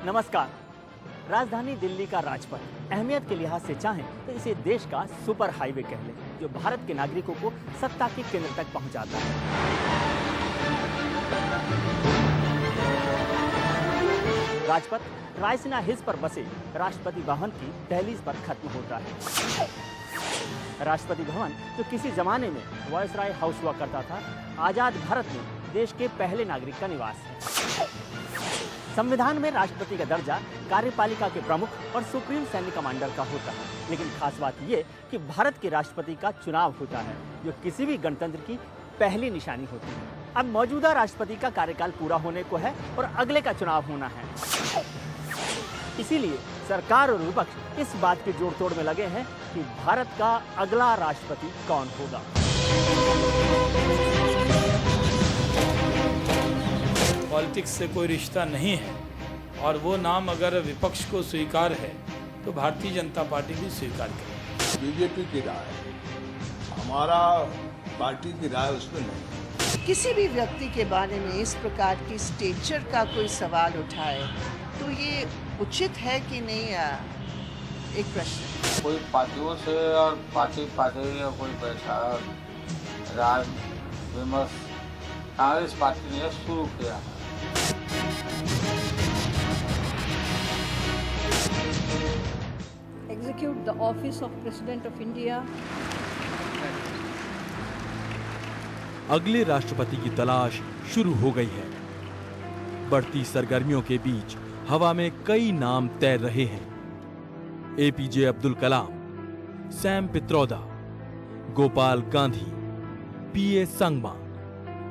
नमस्कार। राजधानी दिल्ली का राजपथ अहमियत के लिहाज से चाहें तो इसे देश का सुपर हाईवे कह लें, जो भारत के नागरिकों को सत्ता के केंद्र तक पहुंचाता है। राजपथ रायसीना हिल्स पर बसे राष्ट्रपति भवन की दहलीज पर खत्म होता है। राष्ट्रपति भवन, जो किसी जमाने में वायसराय हाउस हुआ करता था, आजाद भारत में देश के पहले नागरिक का निवास है। संविधान में राष्ट्रपति का दर्जा कार्यपालिका के प्रमुख और सुप्रीम सैन्य कमांडर का होता है, लेकिन खास बात यह कि भारत के राष्ट्रपति का चुनाव होता है, जो किसी भी गणतंत्र की पहली निशानी होती है। अब मौजूदा राष्ट्रपति का कार्यकाल पूरा होने को है और अगले का चुनाव होना है। इसीलिए सरकार और विपक्ष इस बात के जोड़ तोड़ में लगे हैं कि भारत का अगला राष्ट्रपति कौन होगा। पॉलिटिक्स से कोई रिश्ता नहीं है और वो नाम अगर विपक्ष को स्वीकार है तो भारतीय जनता पार्टी भी स्वीकार करे। बीजेपी की राय, हमारा पार्टी की राय उसमें नहीं। किसी भी व्यक्ति के बारे में इस प्रकार की स्टेचर का कोई सवाल उठाए तो ये उचित है कि नहीं, एक प्रश्न। कोई पार्टियों से और पार्टी या कोई बैठा राय विमर्श कांग्रेस पार्टी ने शुरू किया है। Execute the office of President of India. अगले राष्ट्रपति की तलाश शुरू हो गई है। बढ़ती सरगर्मियों के बीच हवा में कई नाम तैर रहे हैं। APJ Abdul Kalam, Sam Pitroda, Gopal Gandhi, PA Sangma,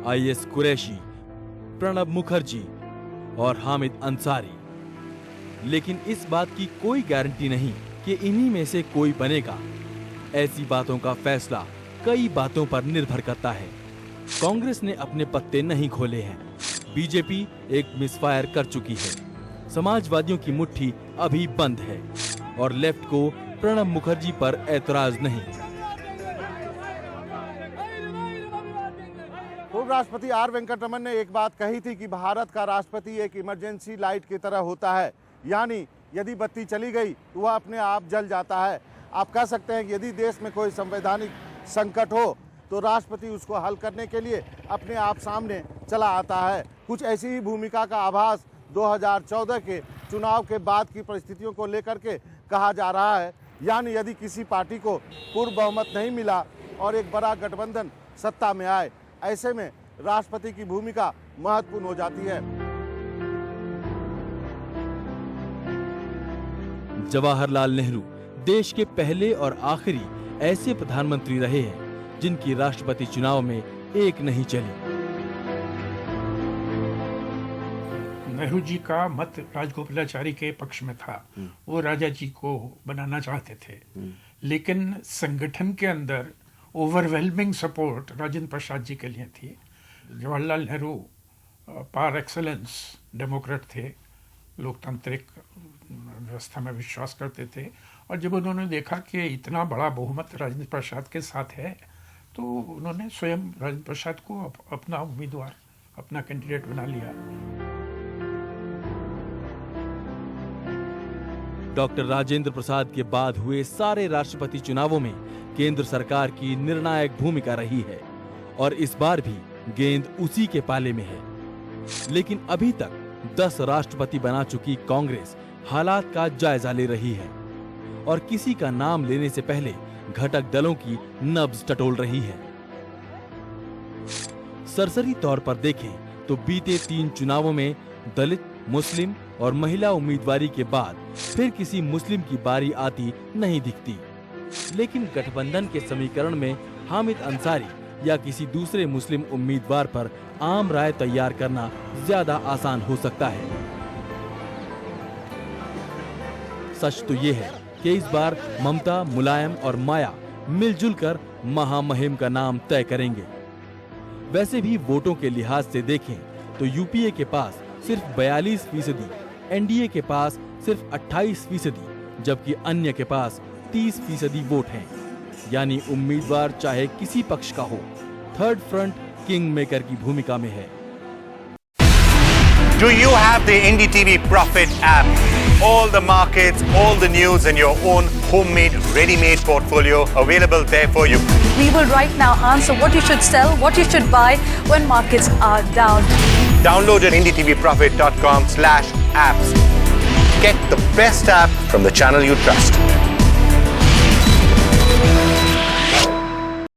IS Qureshi, Pranab Mukherjee और हामिद अंसारी। लेकिन इस बात की कोई गारंटी नहीं कि इन्हीं में से कोई बनेगा। ऐसी बातों का फैसला कई बातों पर निर्भर करता है। कांग्रेस ने अपने पत्ते नहीं खोले हैं। बीजेपी एक मिसफायर कर चुकी है। समाजवादियों की मुट्ठी अभी बंद है और लेफ्ट को प्रणब मुखर्जी पर ऐतराज नहीं। पूर्व राष्ट्रपति आर वेंकटरमन ने एक बात कही थी कि भारत का राष्ट्रपति एक इमरजेंसी लाइट की तरह होता है, यानी यदि बत्ती चली गई तो वह अपने आप जल जाता है। आप कह सकते हैं कि यदि देश में कोई संवैधानिक संकट हो तो राष्ट्रपति उसको हल करने के लिए अपने आप सामने चला आता है। कुछ ऐसी ही भूमिका का आभास 2014 के चुनाव के बाद की परिस्थितियों को लेकर के कहा जा रहा है। यानी यदि किसी पार्टी को पूर्ण बहुमत नहीं मिला और एक बड़ा गठबंधन सत्ता में आए, ऐसे में राष्ट्रपति की भूमिका महत्वपूर्ण हो जाती है। जवाहरलाल नेहरू देश के पहले और आखिरी ऐसे प्रधानमंत्री रहे हैं जिनकी राष्ट्रपति चुनाव में एक नहीं चली। नेहरू जी का मत राजगोपालाचारी के पक्ष में था। वो राजा जी को बनाना चाहते थे, लेकिन संगठन के अंदर ओवरवेलमिंग सपोर्ट राजेंद्र प्रसाद जी के लिए थी। Jawaharlal Nehru par excellence democrat थे, लोकतांत्रिक व्यवस्था में विश्वास करते थे, और जब उन्होंने देखा कि इतना बड़ा बहुमत राजेंद्र प्रसाद के साथ है तो उन्होंने स्वयं राजेंद्र प्रसाद को अपना उम्मीदवार, अपना कैंडिडेट बना लिया। डॉक्टर राजेंद्र प्रसाद के बाद हुए सारे राष्ट्रपति चुनावों में केंद्र सरकार की निर्णायक भूमिका रही है और इस बार भी गेंद उसी के पाले में है। लेकिन अभी तक 10 राष्ट्रपति बना चुकी कांग्रेस हालात का जायजा ले रही है और किसी का नाम लेने से पहले घटक दलों की नब्ज टटोल रही है। सरसरी तौर पर देखें तो बीते 3 चुनावों में दलित, मुस्लिम और महिला उम्मीदवारी के बाद फिर किसी मुस्लिम की बारी आती नहीं दिखती। लेकिन गठबंधन के समीकरण में हामिद अंसारी या किसी दूसरे मुस्लिम उम्मीदवार पर आम राय तैयार करना ज्यादा आसान हो सकता है। सच तो ये है कि इस बार ममता, मुलायम और माया मिलजुल कर महामहिम का नाम तय करेंगे। वैसे भी वोटों के लिहाज से देखें तो यूपीए के पास सिर्फ 42%, एनडीए के पास सिर्फ 28%, जबकि अन्य के पास 30% वोट हैं। यानी उम्मीदवार चाहे किसी पक्ष का हो, थर्ड फ्रंट किंग मेकर की भूमिका में है। Do you have the NDTV Profit app? All the markets, all the news and your own homemade, ready-made portfolio available there for you. We will right now answer what you should sell, what you should buy when markets are down. Download at ndtvprofit.com/apps. Get the best app from the channel you trust.